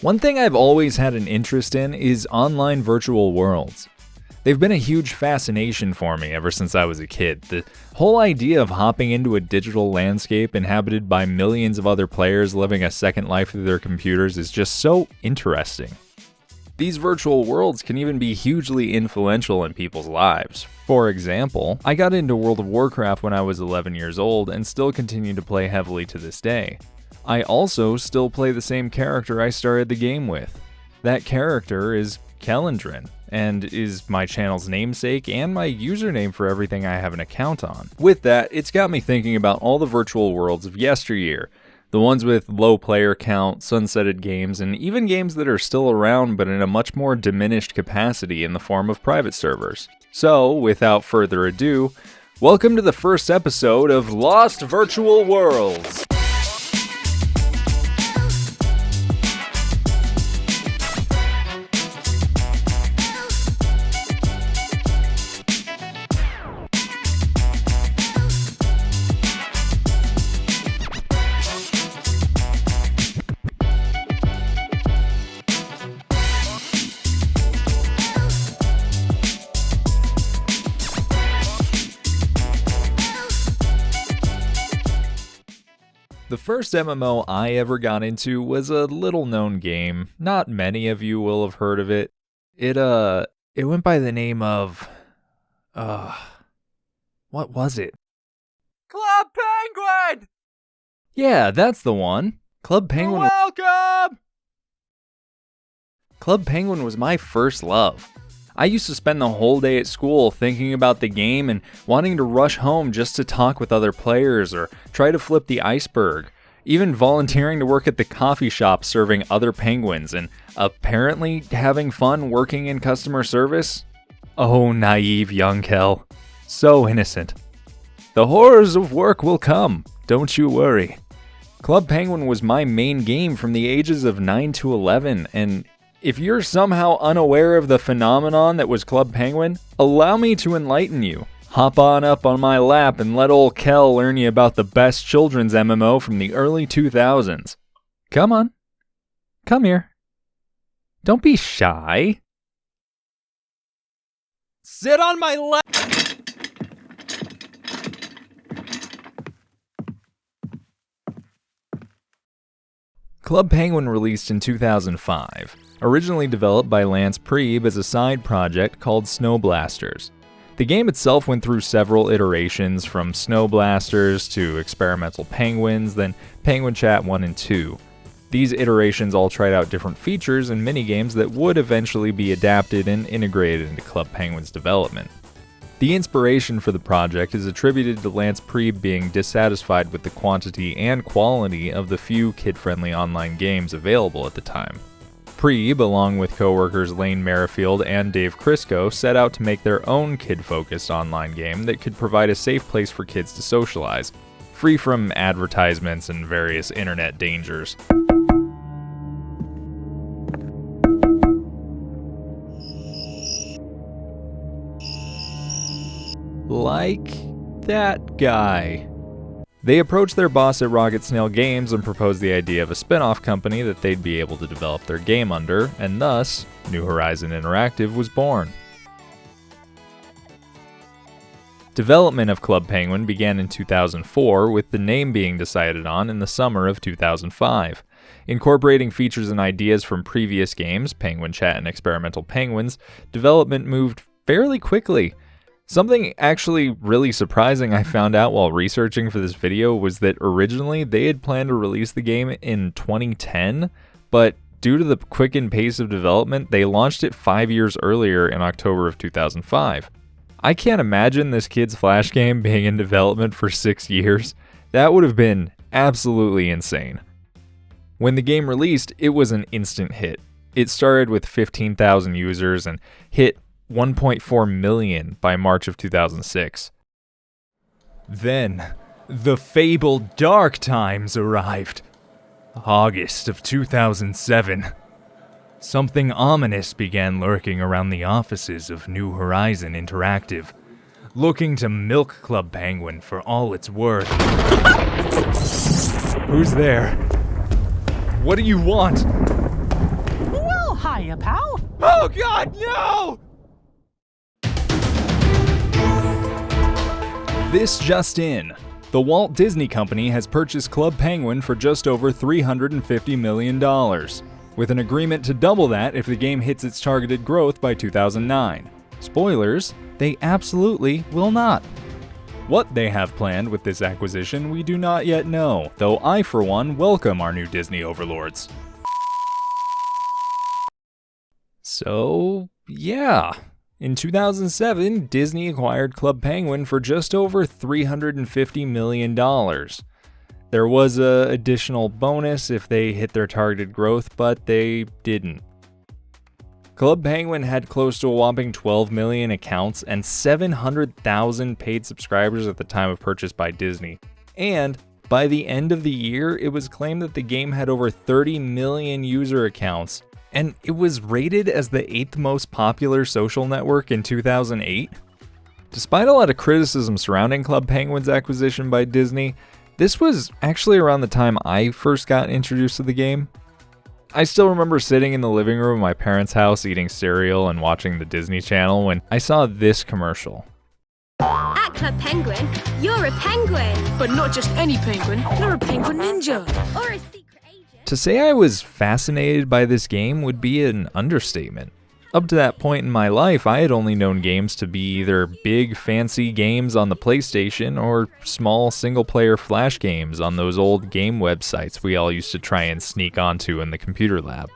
One thing I've always had an interest in is online virtual worlds. They've been a huge fascination for me ever since I was a kid. The whole idea of hopping into a digital landscape inhabited by millions of other players living a second life through their computers is just so interesting. These virtual worlds can even be hugely influential in people's lives. For example, I got into World of Warcraft when I was 11 years old and still continue to play heavily to this day. I also still play the same character I started the game with. That character is Kelendrin, and is my channel's namesake and my username for everything I have an account on. With that, it's got me thinking about all the virtual worlds of yesteryear. The ones with low player count, sunsetted games, and even games that are still around but in a much more diminished capacity in the form of private servers. So, without further ado, welcome to the first episode of Lost Virtual Worlds! The first MMO I ever got into was a little-known game. Not many of you will have heard of it. It went by the name of... what was it? Club Penguin! Yeah, that's the one. Club Penguin. Welcome! Club Penguin was my first love. I used to spend the whole day at school thinking about the game and wanting to rush home just to talk with other players or try to flip the iceberg, even volunteering to work at the coffee shop serving other penguins and apparently having fun working in customer service. Oh, naive young Kel. So innocent. The horrors of work will come, don't you worry. Club Penguin was my main game from the ages of 9 to 11, and if you're somehow unaware of the phenomenon that was Club Penguin, allow me to enlighten you. Hop on up on my lap and let old Kel learn you about the best children's MMO from the early 2000s. Come on. Come here. Don't be shy. Sit on my lap! Club Penguin released in 2005. Originally developed by Lance Priebe as a side project called Snow Blasters. The game itself went through several iterations from Snow Blasters to Experimental Penguins, then Penguin Chat 1 and 2. These iterations all tried out different features and minigames that would eventually be adapted and integrated into Club Penguin's development. The inspiration for the project is attributed to Lance Priebe being dissatisfied with the quantity and quality of the few kid-friendly online games available at the time. Priebe, along with co-workers Lane Merrifield and Dave Crisco, set out to make their own kid-focused online game that could provide a safe place for kids to socialize, free from advertisements and various internet dangers. Like that guy. They approached their boss at Rocket Snail Games and proposed the idea of a spin-off company that they'd be able to develop their game under, and thus, New Horizon Interactive was born. Development of Club Penguin began in 2004, with the name being decided on in the summer of 2005. Incorporating features and ideas from previous games, Penguin Chat and Experimental Penguins, development moved fairly quickly. Something actually really surprising I found out while researching for this video was that originally they had planned to release the game in 2010, but due to the quickened pace of development, they launched it 5 years earlier in October of 2005. I can't imagine this kid's Flash game being in development for 6 years. That would have been absolutely insane. When the game released, it was an instant hit. It started with 15,000 users and hit 1.4 million by March of 2006. Then, the fabled dark times arrived. August of 2007. Something ominous began lurking around the offices of New Horizon Interactive, looking to milk Club Penguin for all it's worth. Who's there? What do you want? Hiya, pal. Oh God, no! This just in. The Walt Disney Company has purchased Club Penguin for just over $350 million, with an agreement to double that if the game hits its targeted growth by 2009. Spoilers, they absolutely will not. What they have planned with this acquisition we do not yet know, though I for one welcome our new Disney overlords. So, yeah. In 2007, Disney acquired Club Penguin for just over $350 million. There was an additional bonus if they hit their targeted growth, but they didn't. Club Penguin had close to a whopping 12 million accounts and 700,000 paid subscribers at the time of purchase by Disney. And by the end of the year, it was claimed that the game had over 30 million user accounts, and it was rated as the 8th most popular social network in 2008. Despite a lot of criticism surrounding Club Penguin's acquisition by Disney, this was actually around the time I first got introduced to the game. I still remember sitting in the living room of my parents' house eating cereal and watching the Disney Channel when I saw this commercial. At Club Penguin, you're a penguin. But not just any penguin, you're a penguin ninja. Or a secret agent. To say I was fascinated by this game would be an understatement. Up to that point in my life, I had only known games to be either big, fancy games on the PlayStation or small, single-player Flash games on those old game websites we all used to try and sneak onto in the computer lab.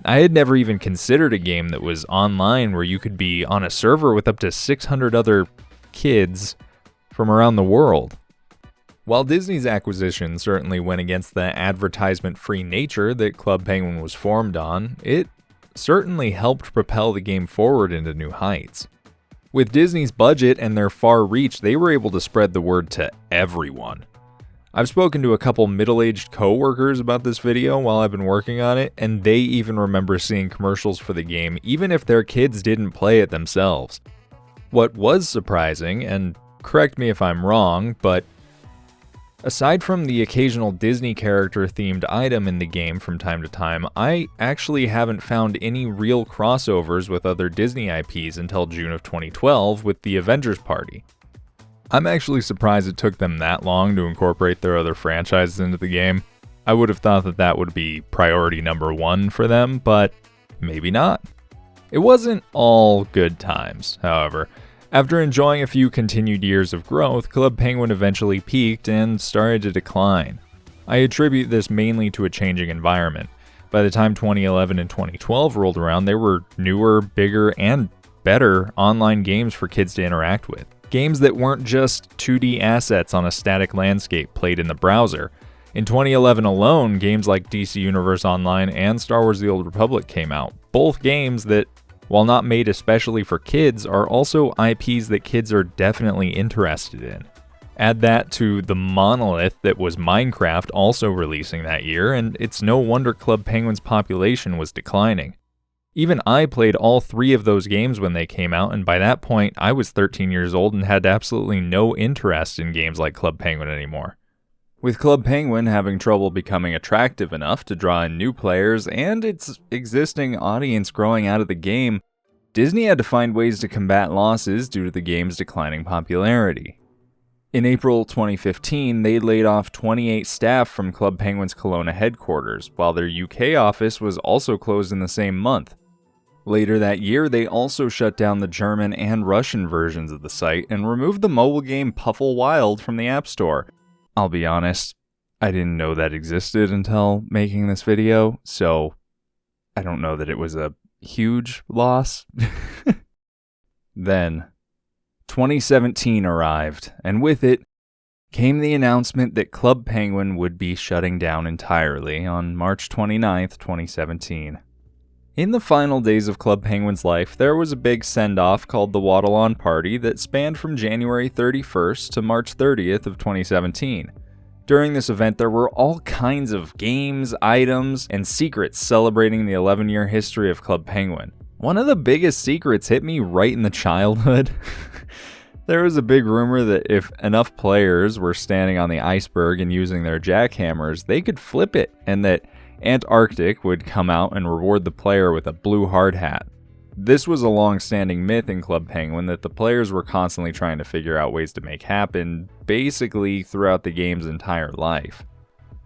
I had never even considered a game that was online where you could be on a server with up to 600 other kids from around the world. While Disney's acquisition certainly went against the advertisement-free nature that Club Penguin was formed on, it certainly helped propel the game forward into new heights. With Disney's budget and their far reach, they were able to spread the word to everyone. I've spoken to a couple middle-aged co-workers about this video while I've been working on it, and they even remember seeing commercials for the game even if their kids didn't play it themselves. What was surprising, and correct me if I'm wrong, but aside from the occasional Disney character-themed item in the game from time to time, I actually haven't found any real crossovers with other Disney IPs until June of 2012 with the Avengers Party. I'm actually surprised it took them that long to incorporate their other franchises into the game. I would have thought that that would be priority number one for them, but maybe not. It wasn't all good times, however. After enjoying a few continued years of growth, Club Penguin eventually peaked and started to decline. I attribute this mainly to a changing environment. By the time 2011 and 2012 rolled around, there were newer, bigger, and better online games for kids to interact with. Games that weren't just 2D assets on a static landscape played in the browser. In 2011 alone, games like DC Universe Online and Star Wars The Old Republic came out, both games that, while not made especially for kids, are also IPs that kids are definitely interested in. Add that to the monolith that was Minecraft also releasing that year, and it's no wonder Club Penguin's population was declining. Even I played all three of those games when they came out, and by that point, I was 13 years old and had absolutely no interest in games like Club Penguin anymore. With Club Penguin having trouble becoming attractive enough to draw in new players and its existing audience growing out of the game, Disney had to find ways to combat losses due to the game's declining popularity. In April 2015, they laid off 28 staff from Club Penguin's Kelowna headquarters, while their UK office was also closed in the same month. Later that year, they also shut down the German and Russian versions of the site and removed the mobile game Puffle Wild from the App Store. I'll be honest, I didn't know that existed until making this video, so I don't know that it was a huge loss. Then, 2017 arrived, and with it came the announcement that Club Penguin would be shutting down entirely on March 29th, 2017. In the final days of Club Penguin's life, there was a big send-off called the Waddle On Party that spanned from January 31st to March 30th of 2017. During this event, there were all kinds of games, items, and secrets celebrating the 11-year history of Club Penguin. One of the biggest secrets hit me right in the childhood. There was a big rumor that if enough players were standing on the iceberg and using their jackhammers, they could flip it, and that Antarctic would come out and reward the player with a blue hard hat. This was a long-standing myth in Club Penguin that the players were constantly trying to figure out ways to make happen, basically throughout the game's entire life.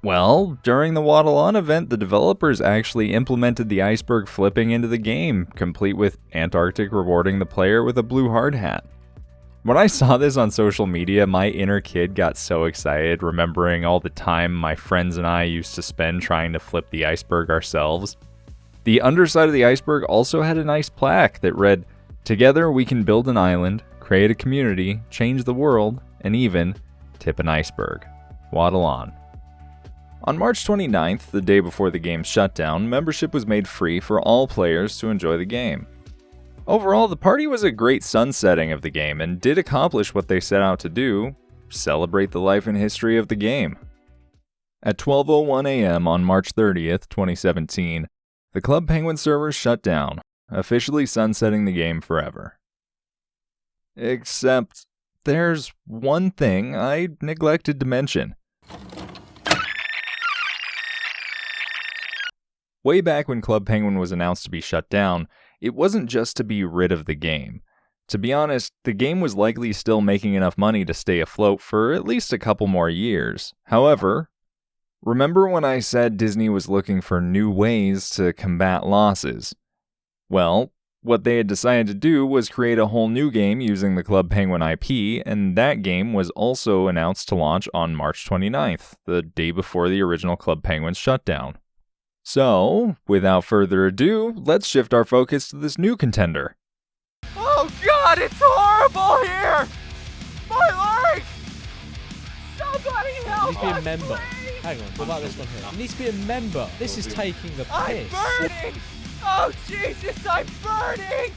Well, during the Waddle On event, the developers actually implemented the iceberg flipping into the game, complete with Antarctic rewarding the player with a blue hard hat. When I saw this on social media, my inner kid got so excited, remembering all the time my friends and I used to spend trying to flip the iceberg ourselves. The underside of the iceberg also had a nice plaque that read, "Together we can build an island, create a community, change the world, and even tip an iceberg. Waddle on." On March 29th, the day before the game's shutdown, membership was made free for all players to enjoy the game. Overall, the party was a great sunsetting of the game and did accomplish what they set out to do: celebrate the life and history of the game. At 12:01 a.m. on March 30th, 2017, the Club Penguin servers shut down, officially sunsetting the game forever. Except, there's one thing I neglected to mention. Way back when Club Penguin was announced to be shut down, it wasn't just to be rid of the game. To be honest, the game was likely still making enough money to stay afloat for at least a couple more years. However, remember when I said Disney was looking for new ways to combat losses? Well, what they had decided to do was create a whole new game using the Club Penguin IP, and that game was also announced to launch on March 29th, the day before the original Club Penguin's shutdown. So, without further ado, let's shift our focus to this new contender. Oh God, it's horrible here! My leg! Somebody help You need to be a us, member. please! Hang on, what about this one here? You need to be a member. This is taking the I'm piss. burning! Oh Jesus, I'm burning!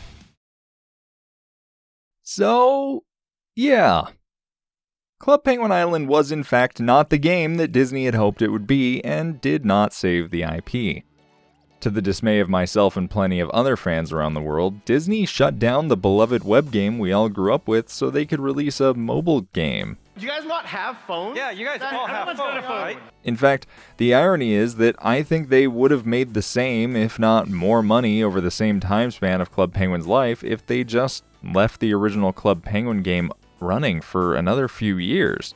So, yeah. Club Penguin Island was in fact not the game that Disney had hoped it would be, and did not save the IP. To the dismay of myself and plenty of other fans around the world, Disney shut down the beloved web game we all grew up with so they could release a mobile game. Do you guys not have phones? Yeah, you guys all have phones, right? In fact, the irony is that I think they would have made the same, if not more money over the same time span of Club Penguin's life if they just left the original Club Penguin game running for another few years.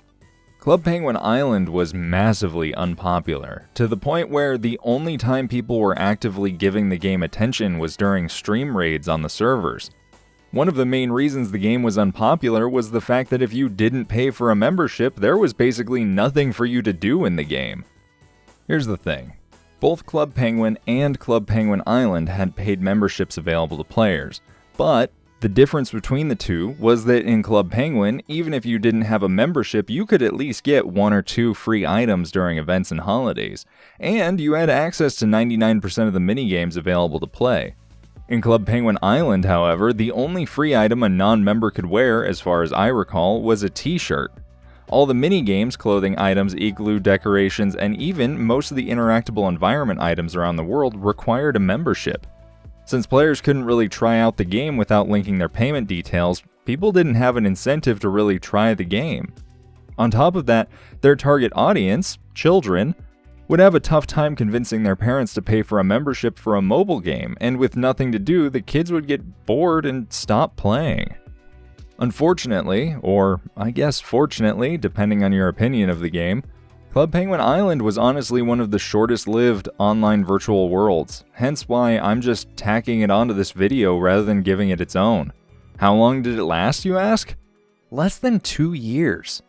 Club Penguin Island was massively unpopular, to the point where the only time people were actively giving the game attention was during stream raids on the servers. One of the main reasons the game was unpopular was the fact that if you didn't pay for a membership, there was basically nothing for you to do in the game. Here's the thing. Both Club Penguin and Club Penguin Island had paid memberships available to players, but the difference between the two was that in Club Penguin, even if you didn't have a membership, you could at least get 1 or 2 free items during events and holidays, and you had access to 99% of the minigames available to play. In Club Penguin Island, however, the only free item a non-member could wear, as far as I recall, was a t-shirt. All the minigames, clothing items, igloo decorations, and even most of the interactable environment items around the world required a membership. Since players couldn't really try out the game without linking their payment details, people didn't have an incentive to really try the game. On top of that, their target audience, children, would have a tough time convincing their parents to pay for a membership for a mobile game, and with nothing to do, the kids would get bored and stop playing. Unfortunately, or I guess fortunately, depending on your opinion of the game, Club Penguin Island was honestly one of the shortest-lived online virtual worlds, hence why I'm just tacking it onto this video rather than giving it its own. How long did it last, you ask? Less than 2 years.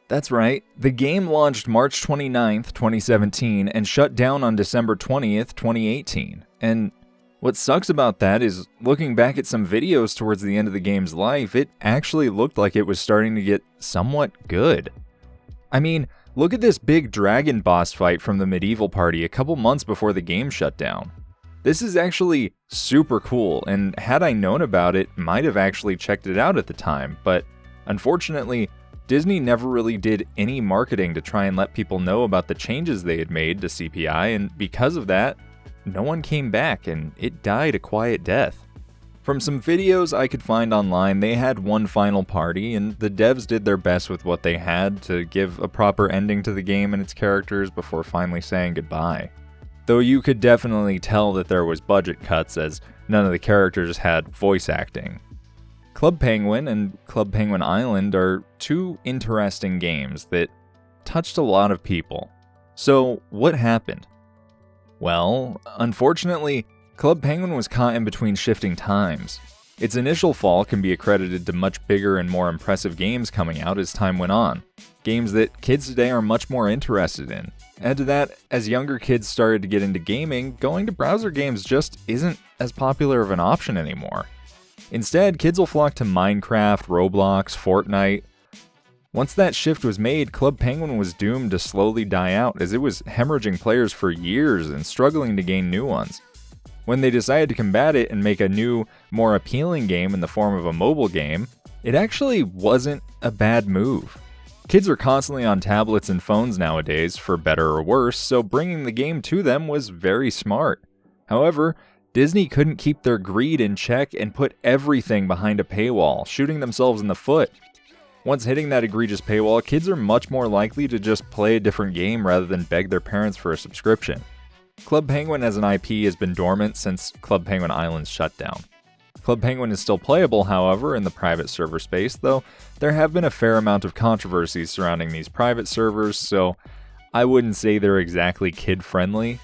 That's right, the game launched March 29th, 2017 and shut down on December 20th, 2018. And what sucks about that is, looking back at some videos towards the end of the game's life, it actually looked like it was starting to get somewhat good. I mean, look at this big dragon boss fight from the medieval party a couple months before the game shut down. This is actually super cool, and had I known about it, might have actually checked it out at the time, but unfortunately, Disney never really did any marketing to try and let people know about the changes they had made to CPI, and because of that, no one came back and it died a quiet death. From some videos I could find online, they had one final party, and the devs did their best with what they had to give a proper ending to the game and its characters before finally saying goodbye. though you could definitely tell that there was budget cuts as none of the characters had voice acting. Club Penguin and Club Penguin Island are two interesting games that touched a lot of people. So, what happened? Well, unfortunately, Club Penguin was caught in between shifting times. Its initial fall can be accredited to much bigger and more impressive games coming out as time went on. Games that kids today are much more interested in. Add to that, as younger kids started to get into gaming, going to browser games just isn't as popular of an option anymore. Instead, kids will flock to Minecraft, Roblox, Fortnite. Once that shift was made, Club Penguin was doomed to slowly die out as it was hemorrhaging players for years and struggling to gain new ones. When they decided to combat it and make a new, more appealing game in the form of a mobile game, it actually wasn't a bad move. Kids are constantly on tablets and phones nowadays, for better or worse, so bringing the game to them was very smart. However, Disney couldn't keep their greed in check and put everything behind a paywall, shooting themselves in the foot. Once hitting that egregious paywall, kids are much more likely to just play a different game rather than beg their parents for a subscription. Club Penguin as an IP has been dormant since Club Penguin Island's shutdown. Club Penguin is still playable, however, in the private server space, though there have been a fair amount of controversies surrounding these private servers, so I wouldn't say they're exactly kid-friendly.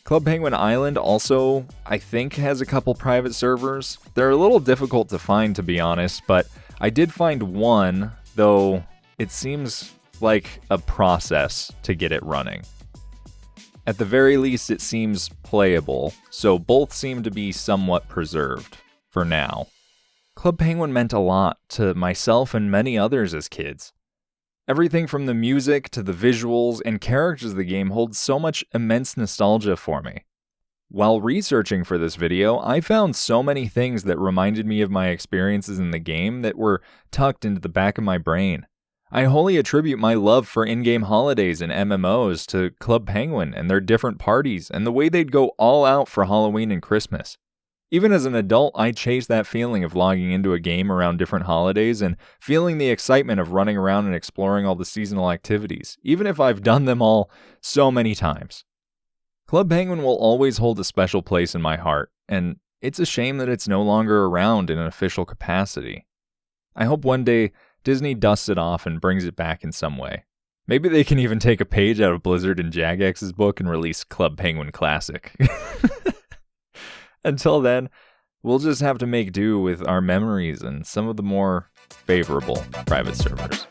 Club Penguin Island also, I think, has a couple private servers. They're a little difficult to find, to be honest, but I did find one, though it seems like a process to get it running. At the very least, it seems playable, so both seem to be somewhat preserved, for now. Club Penguin meant a lot to myself and many others as kids. Everything from the music to the visuals and characters of the game holds so much immense nostalgia for me. While researching for this video, I found so many things that reminded me of my experiences in the game that were tucked into the back of my brain. I wholly attribute my love for in-game holidays and MMOs to Club Penguin and their different parties and the way they'd go all out for Halloween and Christmas. Even as an adult, I chase that feeling of logging into a game around different holidays and feeling the excitement of running around and exploring all the seasonal activities, even if I've done them all so many times. Club Penguin will always hold a special place in my heart, and it's a shame that it's no longer around in an official capacity. I hope one day Disney dusts it off and brings it back in some way. Maybe they can even take a page out of Blizzard and Jagex's book and release Club Penguin Classic. Until then, we'll just have to make do with our memories and some of the more favorable private servers.